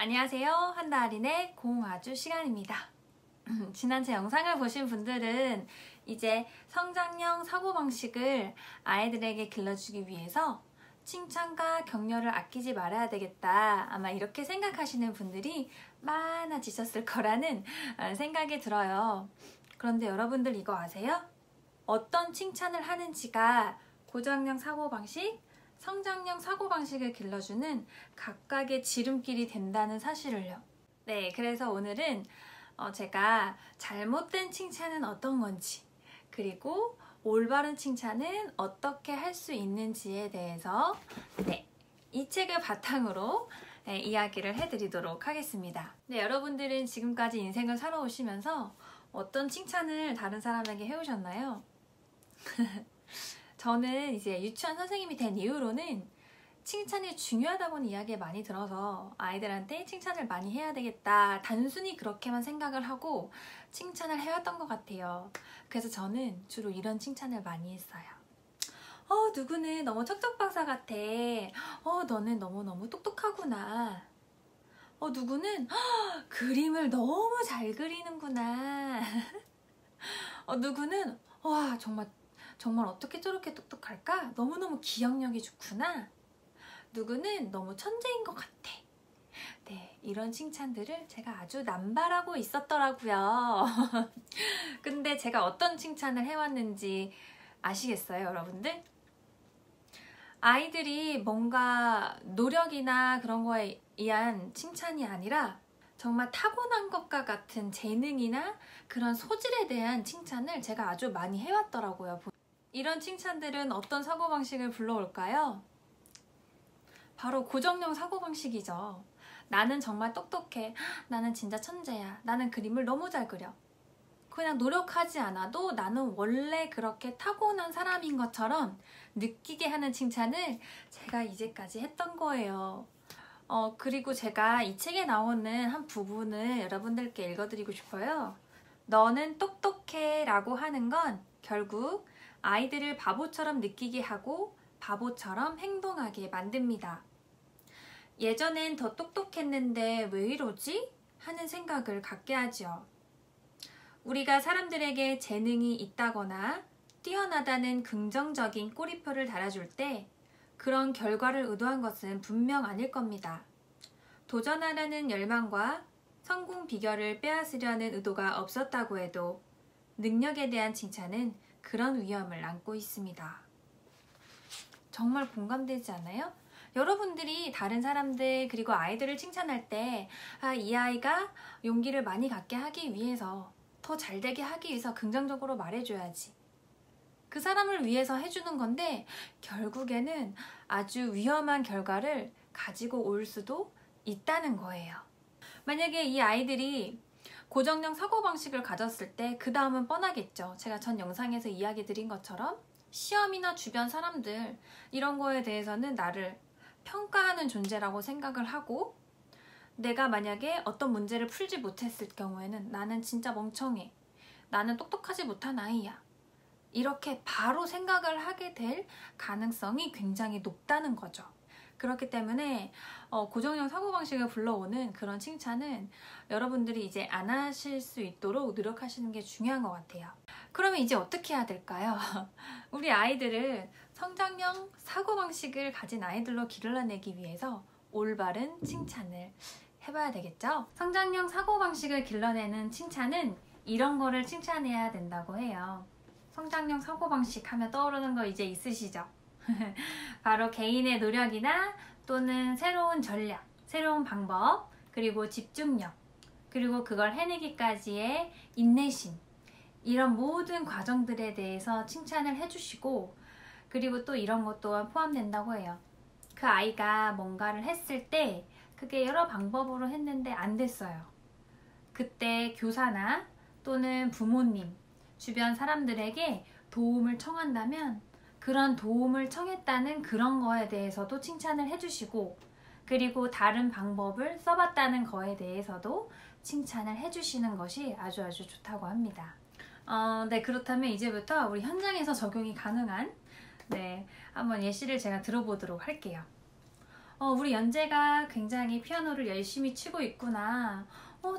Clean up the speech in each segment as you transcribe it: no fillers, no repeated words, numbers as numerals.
안녕하세요. 한나할인의 공아주 시간입니다. 지난 제 영상을 보신 분들은 이제 성장형 사고방식을 아이들에게 길러주기 위해서 칭찬과 격려를 아끼지 말아야 되겠다, 아마 이렇게 생각하시는 분들이 많아지셨을 거라는 생각이 들어요. 그런데 여러분들 이거 아세요? 어떤 칭찬을 하는지가 고정형 사고방식, 성장형 사고방식을 길러주는 각각의 지름길이 된다는 사실을요. 네, 그래서 오늘은 제가 잘못된 칭찬은 어떤 건지, 그리고 올바른 칭찬은 어떻게 할 수 있는지에 대해서 이 책을 바탕으로 이야기를 해드리도록 하겠습니다. 네, 여러분들은 지금까지 인생을 살아오시면서 어떤 칭찬을 다른 사람에게 해오셨나요? 저는 이제 유치원 선생님이 된 이후로는 칭찬이 중요하다고는 이야기 많이 들어서 아이들한테 칭찬을 많이 해야 되겠다, 단순히 그렇게만 생각을 하고 칭찬을 해왔던 것 같아요. 그래서 저는 주로 이런 칭찬을 많이 했어요. 누구는 너무 척척박사 같아. 너는 너무너무 똑똑하구나. 누구는 그림을 너무 잘 그리는구나. 누구는 와, 정말 어떻게 저렇게 똑똑할까? 너무너무 기억력이 좋구나. 누구는 너무 천재인 것 같아. 네, 이런 칭찬들을 제가 아주 남발하고 있었더라고요. 근데 제가 어떤 칭찬을 해왔는지 아시겠어요, 여러분들? 아이들이 뭔가 노력이나 그런 거에 의한 칭찬이 아니라 정말 타고난 것과 같은 재능이나 그런 소질에 대한 칭찬을 제가 아주 많이 해왔더라고요. 이런 칭찬들은 어떤 사고방식을 불러올까요? 바로 고정형 사고방식이죠. 나는 정말 똑똑해. 나는 진짜 천재야. 나는 그림을 너무 잘 그려. 그냥 노력하지 않아도 나는 원래 그렇게 타고난 사람인 것처럼 느끼게 하는 칭찬을 제가 이제까지 했던 거예요. 그리고 제가 이 책에 나오는 한 부분을 여러분들께 읽어드리고 싶어요. 너는 똑똑해 라고 하는 건 결국 아이들을 바보처럼 느끼게 하고 바보처럼 행동하게 만듭니다. 예전엔 더 똑똑했는데 왜 이러지? 하는 생각을 갖게 하죠. 우리가 사람들에게 재능이 있다거나 뛰어나다는 긍정적인 꼬리표를 달아줄 때 그런 결과를 의도한 것은 분명 아닐 겁니다. 도전하려는 열망과 성공 비결을 빼앗으려는 의도가 없었다고 해도 능력에 대한 칭찬은 그런 위험을 안고 있습니다. 정말 공감되지 않아요? 여러분들이 다른 사람들 그리고 아이들을 칭찬할 때 이 아이가 용기를 많이 갖게 하기 위해서, 더 잘되게 하기 위해서 긍정적으로 말해줘야지. 그 사람을 위해서 해주는 건데 결국에는 아주 위험한 결과를 가지고 올 수도 있다는 거예요. 만약에 이 아이들이 고정형 사고방식을 가졌을 때 그 다음은 뻔하겠죠. 제가 전 영상에서 이야기 드린 것처럼 시험이나 주변 사람들 이런 거에 대해서는 나를 평가하는 존재라고 생각을 하고, 내가 만약에 어떤 문제를 풀지 못했을 경우에는 나는 진짜 멍청해, 나는 똑똑하지 못한 아이야, 이렇게 바로 생각을 하게 될 가능성이 굉장히 높다는 거죠. 그렇기 때문에 고정형 사고방식을 불러오는 그런 칭찬은 여러분들이 이제 안 하실 수 있도록 노력하시는 게 중요한 것 같아요. 그러면 이제 어떻게 해야 될까요? 우리 아이들을 성장형 사고방식을 가진 아이들로 길러내기 위해서 올바른 칭찬을 해봐야 되겠죠? 성장형 사고방식을 길러내는 칭찬은 이런 거를 칭찬해야 된다고 해요. 성장형 사고방식 하면 떠오르는 거 이제 있으시죠? 바로 개인의 노력이나 또는 새로운 전략, 새로운 방법, 그리고 집중력, 그리고 그걸 해내기까지의 인내심, 이런 모든 과정들에 대해서 칭찬을 해주시고, 그리고 또 이런 것 또한 포함된다고 해요. 그 아이가 뭔가를 했을 때 그게 여러 방법으로 했는데 안 됐어요. 그때 교사나 또는 부모님, 주변 사람들에게 도움을 청한다면 그런 도움을 청했다는 그런 거에 대해서도 칭찬을 해주시고, 그리고 다른 방법을 써봤다는 거에 대해서도 칭찬을 해주시는 것이 아주 좋다고 합니다. 네, 그렇다면 이제부터 우리 현장에서 적용이 가능한 한번 예시를 제가 들어보도록 할게요. 우리 연재가 굉장히 피아노를 열심히 치고 있구나.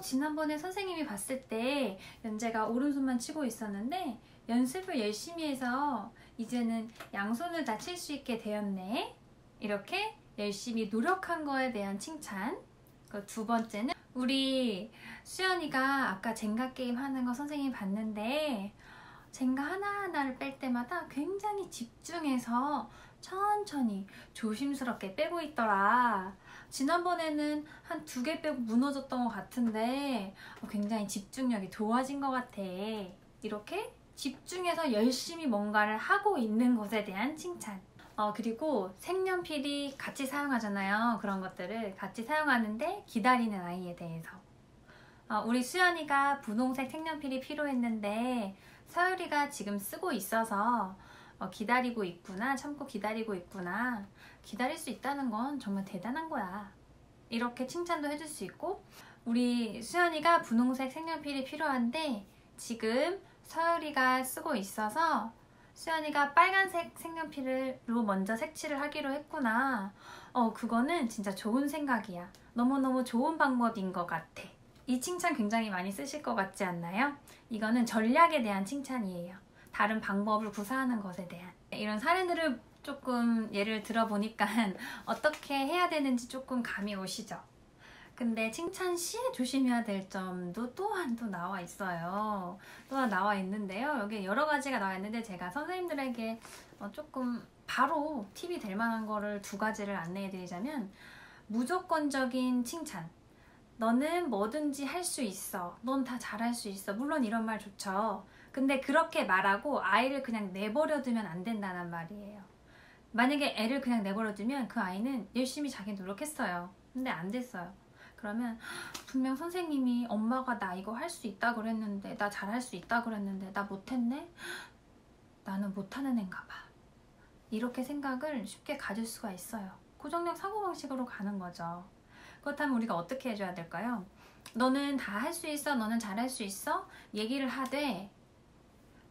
지난번에 선생님이 봤을 때 연재가 오른손만 치고 있었는데 연습을 열심히 해서 이제는 양손을 다 칠 수 있게 되었네. 이렇게 열심히 노력한 거에 대한 칭찬. 그 두 번째는 우리 수연이가 아까 젠가 게임 하는 거 선생님이 봤는데 젠가 하나하나를 뺄 때마다 굉장히 집중해서 천천히 조심스럽게 빼고 있더라. 지난번에는 한 2개 빼고 무너졌던 것 같은데 굉장히 집중력이 좋아진 것 같아. 이렇게 집중해서 열심히 뭔가를 하고 있는 것에 대한 칭찬. 그리고 색연필이 같이 사용하잖아요. 그런 것들을 같이 사용하는데 기다리는 아이에 대해서. 우리 수연이가 분홍색 색연필이 필요했는데 서율이가 지금 쓰고 있어서 기다리고 있구나, 참고 기다리고 있구나. 기다릴 수 있다는 건 정말 대단한 거야. 이렇게 칭찬도 해줄 수 있고, 우리 수연이가 분홍색 색연필이 필요한데 지금 서율이가 쓰고 있어서 수연이가 빨간색 색연필로 먼저 색칠을 하기로 했구나. 그거는 진짜 좋은 생각이야. 너무너무 좋은 방법인 것 같아. 이 칭찬 굉장히 많이 쓰실 것 같지 않나요? 이거는 전략에 대한 칭찬이에요. 다른 방법을 구사하는 것에 대한. 이런 사례들을 조금 예를 들어보니까 어떻게 해야 되는지 조금 감이 오시죠? 근데 칭찬 시에 조심해야 될 점도 또한 또 나와 있어요. 또한 나와 있는데요. 여기 여러 가지가 나와 있는데 제가 선생님들에게 조금 바로 팁이 될 만한 거를 2가지를 안내해 드리자면, 무조건적인 칭찬. 너는 뭐든지 할 수 있어. 넌 다 잘할 수 있어. 물론 이런 말 좋죠. 근데 그렇게 말하고 아이를 그냥 내버려 두면 안 된다는 말이에요. 만약에 애를 그냥 내버려 두면 그 아이는 열심히 자기 노력했어요. 근데 안 됐어요. 그러면 분명 선생님이 엄마가 나 이거 할 수 있다 그랬는데, 나 잘할 수 있다 그랬는데 나 못했네? 나는 못하는 애인가 봐. 이렇게 생각을 쉽게 가질 수가 있어요. 고정력 사고방식으로 가는 거죠. 그렇다면 우리가 어떻게 해줘야 될까요? 너는 다 할 수 있어, 너는 잘할 수 있어 얘기를 하되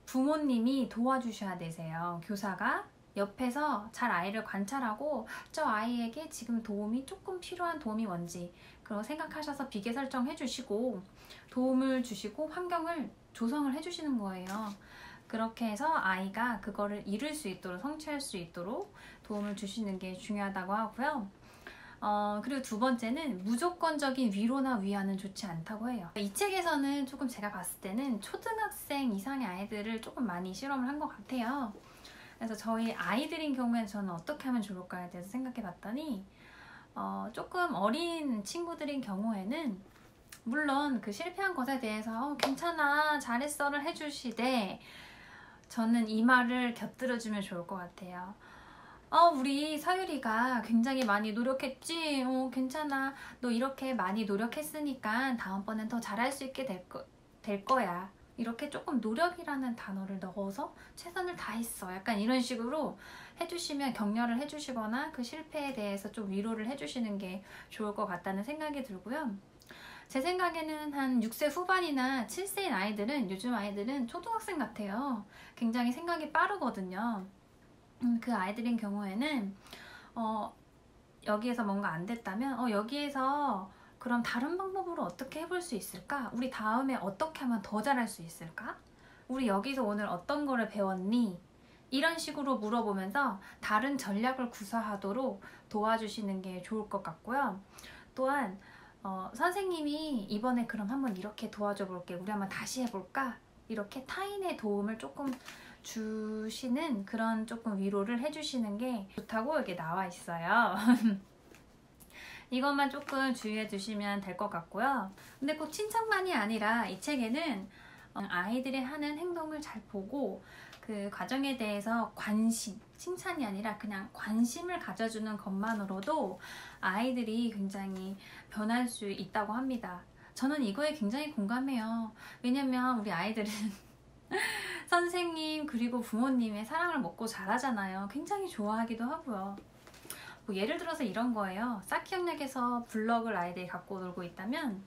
부모님이 도와주셔야 되세요. 교사가 옆에서 잘 아이를 관찰하고 저 아이에게 지금 도움이 조금 필요한 도움이 뭔지 그런 생각하셔서 비계 설정해 주시고 도움을 주시고 환경을 조성을 해 주시는 거예요. 그렇게 해서 아이가 그거를 이룰 수 있도록, 성취할 수 있도록 도움을 주시는 게 중요하다고 하고요. 그리고 2번째는 무조건적인 위로나 위안은 좋지 않다고 해요. 이 책에서는 조금 제가 봤을 때는 초등학생 이상의 아이들을 조금 많이 실험을 한 것 같아요. 그래서 저희 아이들인 경우에는 저는 어떻게 하면 좋을까에 대해서 생각해 봤더니 조금 어린 친구들인 경우에는 물론 그 실패한 것에 대해서 괜찮아, 잘했어를 해주시되 저는 이 말을 곁들여주면 좋을 것 같아요. 우리 서율이가 굉장히 많이 노력했지? 괜찮아. 너 이렇게 많이 노력했으니까 다음번엔 더 잘할 수 있게 될 거야. 이렇게 조금 노력이라는 단어를 넣어서 최선을 다했어. 약간 이런 식으로 해주시면, 격려를 해주시거나 그 실패에 대해서 좀 위로를 해주시는 게 좋을 것 같다는 생각이 들고요. 제 생각에는 한 6세 후반이나 7세인 아이들은, 요즘 아이들은 초등학생 같아요. 굉장히 생각이 빠르거든요. 그 아이들인 경우에는 여기에서 뭔가 안 됐다면 여기에서 그럼 다른 방법으로 어떻게 해볼 수 있을까? 우리 다음에 어떻게 하면 더 잘할 수 있을까? 우리 여기서 오늘 어떤 거를 배웠니? 이런 식으로 물어보면서 다른 전략을 구사하도록 도와주시는 게 좋을 것 같고요. 또한 선생님이 이번에 그럼 한번 이렇게 도와줘 볼게. 우리 한번 다시 해볼까? 이렇게 타인의 도움을 조금 주시는 그런 조금 위로를 해주시는 게 좋다고 여기 나와 있어요. 이것만 조금 주의해 주시면 될 것 같고요. 근데 꼭 칭찬만이 아니라 이 책에는 아이들이 하는 행동을 잘 보고 그 과정에 대해서 관심, 칭찬이 아니라 그냥 관심을 가져주는 것만으로도 아이들이 굉장히 변할 수 있다고 합니다. 저는 이거에 굉장히 공감해요. 왜냐면 우리 아이들은 선생님 그리고 부모님의 사랑을 먹고 자라잖아요. 굉장히 좋아하기도 하고요. 뭐 예를 들어서 이런 거예요. 쌓기역역에서 블럭을 아이들이 갖고 놀고 있다면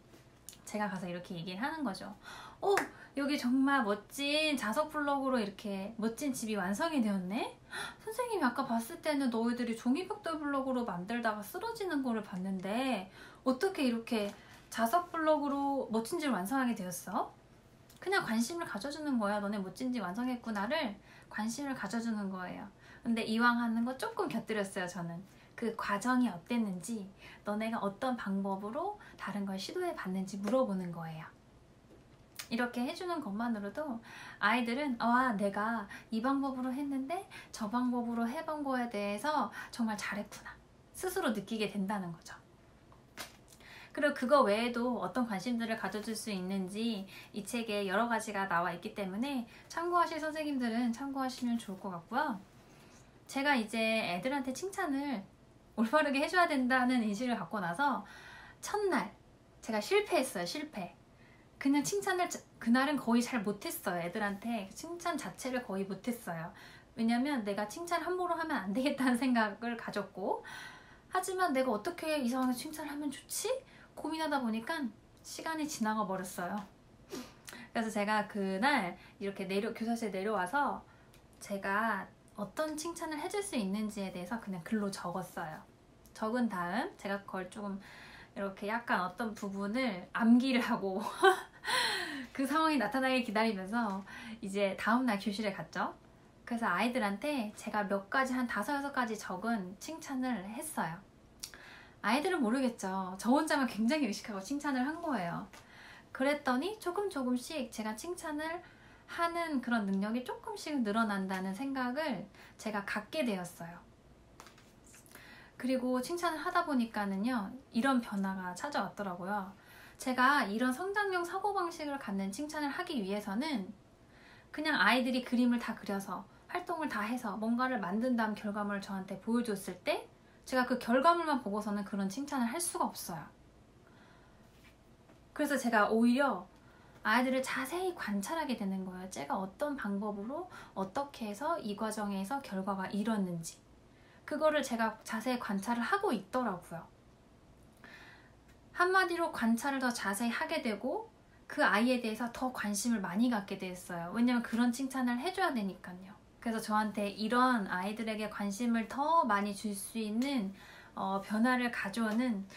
제가 가서 이렇게 얘기를 하는 거죠. 어, 여기 정말 멋진 자석 블럭으로 이렇게 멋진 집이 완성이 되었네? 선생님이 아까 봤을 때는 너희들이 종이벽돌 블럭으로 만들다가 쓰러지는 거를 봤는데 어떻게 이렇게 자석 블럭으로 멋진 집을 완성하게 되었어? 그냥 관심을 가져주는 거야. 너네 멋진 집 완성했구나를 관심을 가져주는 거예요. 근데 이왕 하는 거 조금 곁들였어요, 저는. 그 과정이 어땠는지, 너네가 어떤 방법으로 다른 걸 시도해 봤는지 물어보는 거예요. 이렇게 해주는 것만으로도 아이들은 와, 내가 이 방법으로 했는데 저 방법으로 해본 거에 대해서 정말 잘했구나 스스로 느끼게 된다는 거죠. 그리고 그거 외에도 어떤 관심들을 가져줄 수 있는지 이 책에 여러 가지가 나와 있기 때문에 참고하실 선생님들은 참고하시면 좋을 것 같고요. 제가 이제 애들한테 칭찬을 올바르게 해줘야 된다는 인식을 갖고 나서 첫날 제가 실패했어요. 실패. 그냥 칭찬을 그날은 거의 잘 못했어요. 애들한테 칭찬 자체를 거의 못했어요. 왜냐면 내가 칭찬 함부로 하면 안 되겠다는 생각을 가졌고, 하지만 내가 어떻게 이상하게 칭찬을 하면 좋지? 고민하다 보니까 시간이 지나가 버렸어요. 그래서 제가 그날 이렇게 교사실에 내려와서 제가 어떤 칭찬을 해줄 수 있는지에 대해서 그냥 글로 적었어요. 적은 다음 제가 그걸 조금 이렇게 약간 어떤 부분을 암기를 하고 그 상황이 나타나길 기다리면서 이제 다음날 교실에 갔죠. 그래서 아이들한테 제가 몇 가지 한 5-6가지 적은 칭찬을 했어요. 아이들은 모르겠죠. 저 혼자만 굉장히 의식하고 칭찬을 한 거예요. 그랬더니 조금씩 제가 칭찬을 하는 그런 능력이 조금씩 늘어난다는 생각을 제가 갖게 되었어요. 그리고 칭찬을 하다 보니까는요, 이런 변화가 찾아왔더라고요. 제가 이런 성장형 사고방식을 갖는 칭찬을 하기 위해서는 그냥 아이들이 그림을 다 그려서 활동을 다 해서 뭔가를 만든 다음 결과물을 저한테 보여줬을 때 제가 그 결과물만 보고서는 그런 칭찬을 할 수가 없어요. 그래서 제가 오히려 아이들을 자세히 관찰하게 되는 거예요. 제가 어떤 방법으로 어떻게 해서 이 과정에서 결과가 이뤘는지 그거를 제가 자세히 관찰을 하고 있더라고요. 한마디로 관찰을 더 자세히 하게 되고 그 아이에 대해서 더 관심을 많이 갖게 됐어요. 왜냐면 그런 칭찬을 해줘야 되니까요. 그래서 저한테 이런 아이들에게 관심을 더 많이 줄 수 있는 변화를 가져오는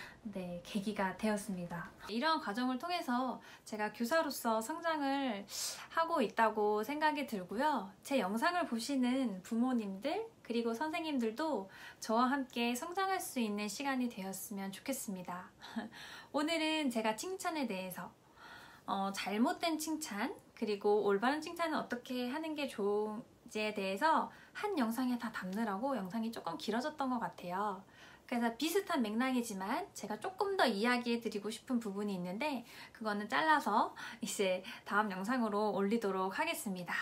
계기가 되었습니다. 이런 과정을 통해서 제가 교사로서 성장을 하고 있다고 생각이 들고요. 제 영상을 보시는 부모님들 그리고 선생님들도 저와 함께 성장할 수 있는 시간이 되었으면 좋겠습니다. 오늘은 제가 칭찬에 대해서 잘못된 칭찬 그리고 올바른 칭찬은 어떻게 하는 게 좋은지에 대해서 한 영상에 다 담느라고 영상이 조금 길어졌던 것 같아요. 그래서 비슷한 맥락이지만 제가 조금 더 이야기해 드리고 싶은 부분이 있는데 그거는 잘라서 이제 다음 영상으로 올리도록 하겠습니다.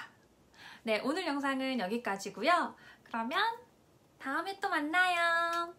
네, 오늘 영상은 여기까지고요. 그러면 다음에 또 만나요.